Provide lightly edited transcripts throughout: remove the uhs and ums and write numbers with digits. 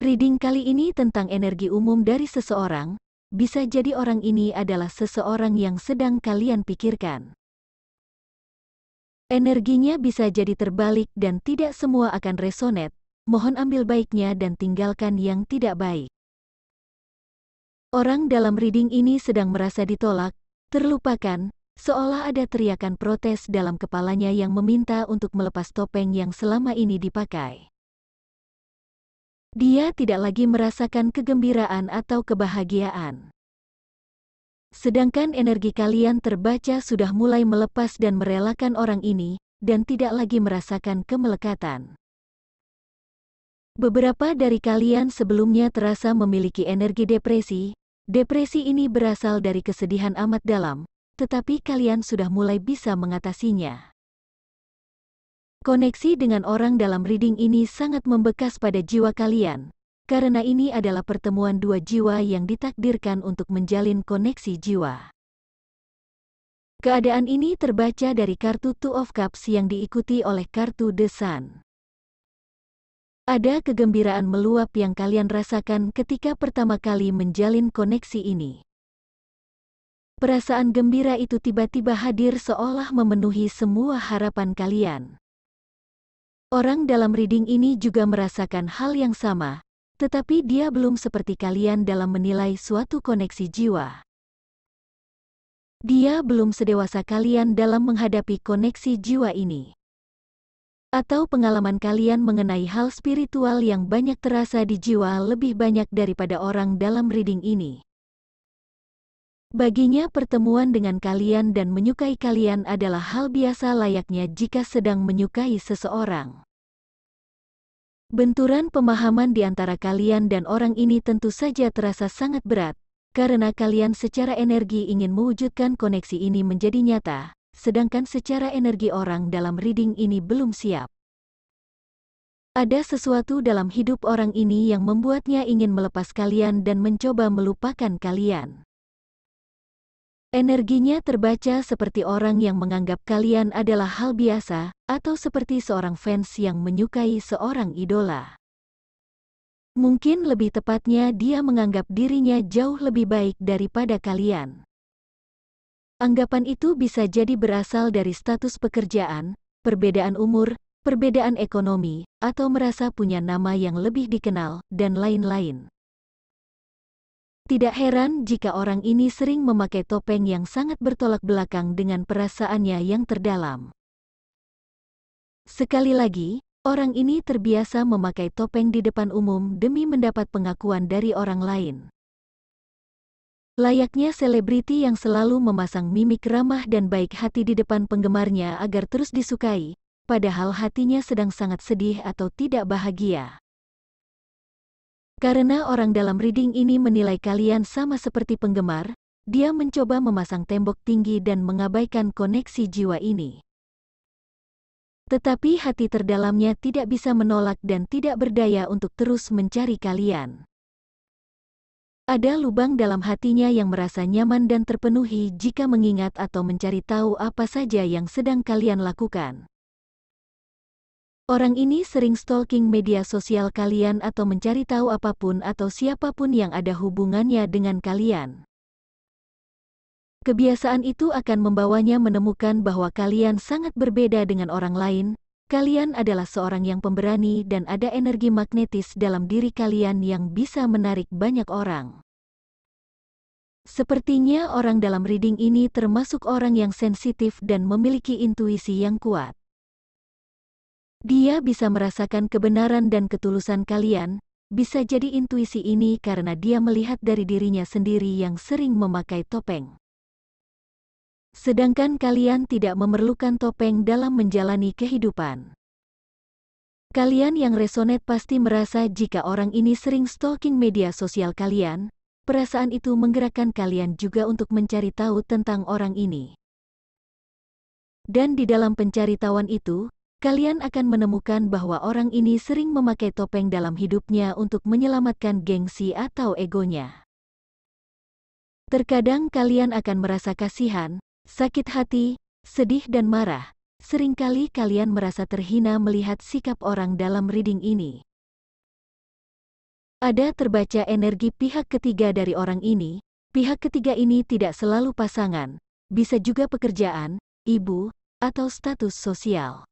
Reading kali ini tentang energi umum dari seseorang, bisa jadi orang ini adalah seseorang yang sedang kalian pikirkan. Energinya bisa jadi terbalik dan tidak semua akan resonate, mohon ambil baiknya dan tinggalkan yang tidak baik. Orang dalam reading ini sedang merasa ditolak, terlupakan, seolah ada teriakan protes dalam kepalanya yang meminta untuk melepas topeng yang selama ini dipakai. Dia tidak lagi merasakan kegembiraan atau kebahagiaan. Sedangkan energi kalian terbaca sudah mulai melepas dan merelakan orang ini, dan tidak lagi merasakan kemelekatan. Beberapa dari kalian sebelumnya terasa memiliki energi depresi. Depresi ini berasal dari kesedihan amat dalam, tetapi kalian sudah mulai bisa mengatasinya. Koneksi dengan orang dalam reading ini sangat membekas pada jiwa kalian, karena ini adalah pertemuan dua jiwa yang ditakdirkan untuk menjalin koneksi jiwa. Keadaan ini terbaca dari kartu Two of Cups yang diikuti oleh kartu The Sun. Ada kegembiraan meluap yang kalian rasakan ketika pertama kali menjalin koneksi ini. Perasaan gembira itu tiba-tiba hadir seolah memenuhi semua harapan kalian. Orang dalam reading ini juga merasakan hal yang sama, tetapi dia belum seperti kalian dalam menilai suatu koneksi jiwa. Dia belum sedewasa kalian dalam menghadapi koneksi jiwa ini. Atau pengalaman kalian mengenai hal spiritual yang banyak terasa di jiwa lebih banyak daripada orang dalam reading ini. Baginya pertemuan dengan kalian dan menyukai kalian adalah hal biasa layaknya jika sedang menyukai seseorang. Benturan pemahaman di antara kalian dan orang ini tentu saja terasa sangat berat, karena kalian secara energi ingin mewujudkan koneksi ini menjadi nyata, sedangkan secara energi orang dalam reading ini belum siap. Ada sesuatu dalam hidup orang ini yang membuatnya ingin melepas kalian dan mencoba melupakan kalian. Energinya terbaca seperti orang yang menganggap kalian adalah hal biasa, atau seperti seorang fans yang menyukai seorang idola. Mungkin lebih tepatnya dia menganggap dirinya jauh lebih baik daripada kalian. Anggapan itu bisa jadi berasal dari status pekerjaan, perbedaan umur, perbedaan ekonomi, atau merasa punya nama yang lebih dikenal, dan lain-lain. Tidak heran jika orang ini sering memakai topeng yang sangat bertolak belakang dengan perasaannya yang terdalam. Sekali lagi, orang ini terbiasa memakai topeng di depan umum demi mendapat pengakuan dari orang lain. Layaknya selebriti yang selalu memasang mimik ramah dan baik hati di depan penggemarnya agar terus disukai, padahal hatinya sedang sangat sedih atau tidak bahagia. Karena orang dalam reading ini menilai kalian sama seperti penggemar, dia mencoba memasang tembok tinggi dan mengabaikan koneksi jiwa ini. Tetapi hati terdalamnya tidak bisa menolak dan tidak berdaya untuk terus mencari kalian. Ada lubang dalam hatinya yang merasa nyaman dan terpenuhi jika mengingat atau mencari tahu apa saja yang sedang kalian lakukan. Orang ini sering stalking media sosial kalian atau mencari tahu apapun atau siapapun yang ada hubungannya dengan kalian. Kebiasaan itu akan membawanya menemukan bahwa kalian sangat berbeda dengan orang lain. Kalian adalah seorang yang pemberani dan ada energi magnetis dalam diri kalian yang bisa menarik banyak orang. Sepertinya orang dalam reading ini termasuk orang yang sensitif dan memiliki intuisi yang kuat. Dia bisa merasakan kebenaran dan ketulusan kalian, bisa jadi intuisi ini karena dia melihat dari dirinya sendiri yang sering memakai topeng. Sedangkan kalian tidak memerlukan topeng dalam menjalani kehidupan. Kalian yang resonate pasti merasa jika orang ini sering stalking media sosial kalian, perasaan itu menggerakkan kalian juga untuk mencari tahu tentang orang ini. Dan di dalam pencaritawan itu, kalian akan menemukan bahwa orang ini sering memakai topeng dalam hidupnya untuk menyelamatkan gengsi atau egonya. Terkadang kalian akan merasa kasihan, sakit hati, sedih dan marah. Seringkali kalian merasa terhina melihat sikap orang dalam reading ini. Ada terbaca energi pihak ketiga dari orang ini. Pihak ketiga ini tidak selalu pasangan, bisa juga pekerjaan, ibu, atau status sosial.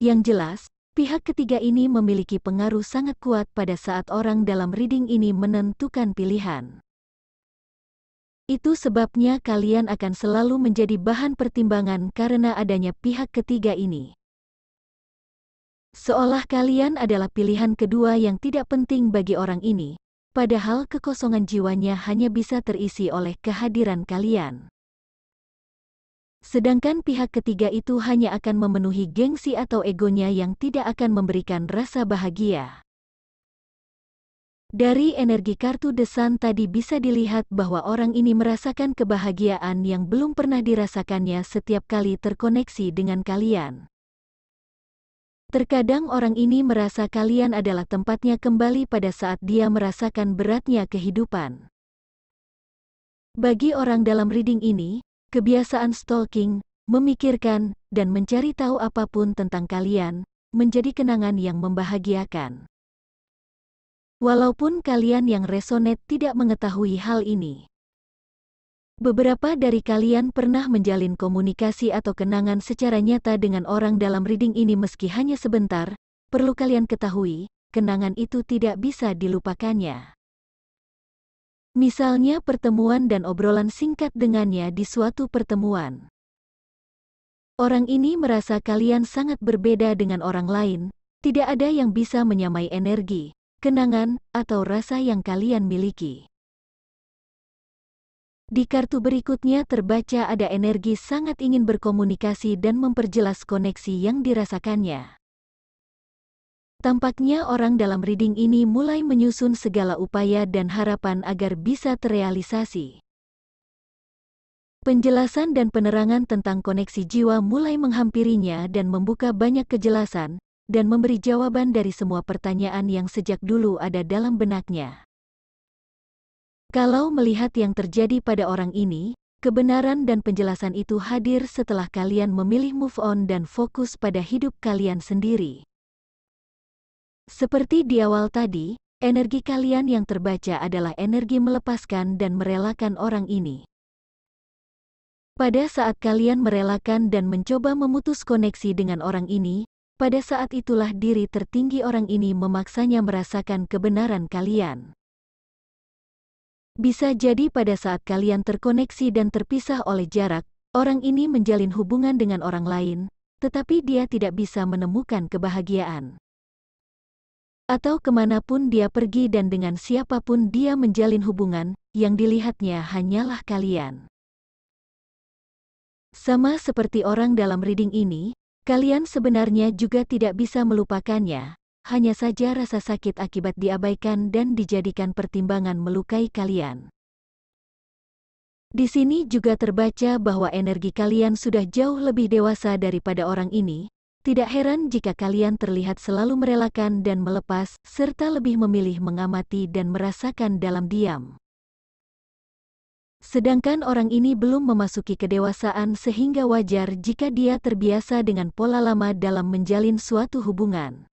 Yang jelas, pihak ketiga ini memiliki pengaruh sangat kuat pada saat orang dalam reading ini menentukan pilihan. Itu sebabnya kalian akan selalu menjadi bahan pertimbangan karena adanya pihak ketiga ini. Seolah kalian adalah pilihan kedua yang tidak penting bagi orang ini, padahal kekosongan jiwanya hanya bisa terisi oleh kehadiran kalian. Sedangkan pihak ketiga itu hanya akan memenuhi gengsi atau egonya yang tidak akan memberikan rasa bahagia. Dari energi kartu The Sun tadi bisa dilihat bahwa orang ini merasakan kebahagiaan yang belum pernah dirasakannya setiap kali terkoneksi dengan kalian. Terkadang orang ini merasa kalian adalah tempatnya kembali pada saat dia merasakan beratnya kehidupan. Bagi orang dalam reading ini, kebiasaan stalking, memikirkan, dan mencari tahu apapun tentang kalian, menjadi kenangan yang membahagiakan. Walaupun kalian yang resonate tidak mengetahui hal ini. Beberapa dari kalian pernah menjalin komunikasi atau kenangan secara nyata dengan orang dalam reading ini meski hanya sebentar. Perlu kalian ketahui, kenangan itu tidak bisa dilupakannya. Misalnya pertemuan dan obrolan singkat dengannya di suatu pertemuan. Orang ini merasa kalian sangat berbeda dengan orang lain, tidak ada yang bisa menyamai energi, kenangan, atau rasa yang kalian miliki. Di kartu berikutnya terbaca ada energi sangat ingin berkomunikasi dan memperjelas koneksi yang dirasakannya. Tampaknya orang dalam reading ini mulai menyusun segala upaya dan harapan agar bisa terrealisasi. Penjelasan dan penerangan tentang koneksi jiwa mulai menghampirinya dan membuka banyak kejelasan, dan memberi jawaban dari semua pertanyaan yang sejak dulu ada dalam benaknya. Kalau melihat yang terjadi pada orang ini, kebenaran dan penjelasan itu hadir setelah kalian memilih move on dan fokus pada hidup kalian sendiri. Seperti di awal tadi, energi kalian yang terbaca adalah energi melepaskan dan merelakan orang ini. Pada saat kalian merelakan dan mencoba memutus koneksi dengan orang ini, pada saat itulah diri tertinggi orang ini memaksanya merasakan kebenaran kalian. Bisa jadi pada saat kalian terkoneksi dan terpisah oleh jarak, orang ini menjalin hubungan dengan orang lain, tetapi dia tidak bisa menemukan kebahagiaan. Atau kemanapun dia pergi dan dengan siapapun dia menjalin hubungan, yang dilihatnya hanyalah kalian. Sama seperti orang dalam reading ini, kalian sebenarnya juga tidak bisa melupakannya. Hanya saja rasa sakit akibat diabaikan dan dijadikan pertimbangan melukai kalian. Di sini juga terbaca bahwa energi kalian sudah jauh lebih dewasa daripada orang ini. Tidak heran jika kalian terlihat selalu merelakan dan melepas, serta lebih memilih mengamati dan merasakan dalam diam. Sedangkan orang ini belum memasuki kedewasaan sehingga wajar jika dia terbiasa dengan pola lama dalam menjalin suatu hubungan.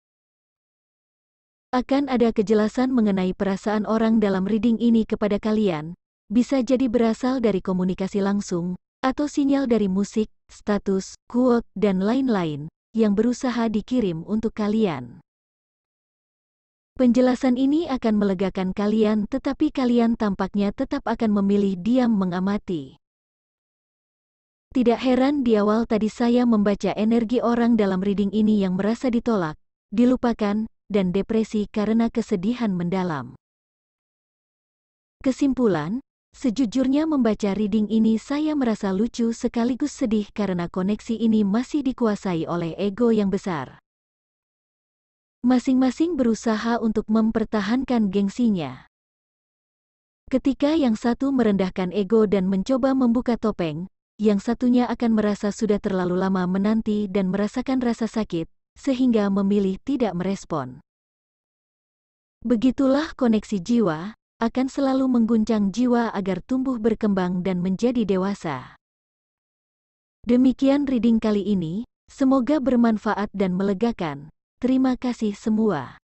Akan ada kejelasan mengenai perasaan orang dalam reading ini kepada kalian, bisa jadi berasal dari komunikasi langsung, atau sinyal dari musik, status, quote, dan lain-lain, yang berusaha dikirim untuk kalian. Penjelasan ini akan melegakan kalian tetapi kalian tampaknya tetap akan memilih diam mengamati. Tidak heran di awal tadi saya membaca energi orang dalam reading ini yang merasa ditolak, dilupakan, dan depresi karena kesedihan mendalam. Kesimpulan, sejujurnya membaca reading ini saya merasa lucu sekaligus sedih karena koneksi ini masih dikuasai oleh ego yang besar. Masing-masing berusaha untuk mempertahankan gengsinya. Ketika yang satu merendahkan ego dan mencoba membuka topeng, yang satunya akan merasa sudah terlalu lama menanti dan merasakan rasa sakit, sehingga memilih tidak merespon. Begitulah koneksi jiwa, akan selalu mengguncang jiwa agar tumbuh berkembang dan menjadi dewasa. Demikian reading kali ini, semoga bermanfaat dan melegakan. Terima kasih semua.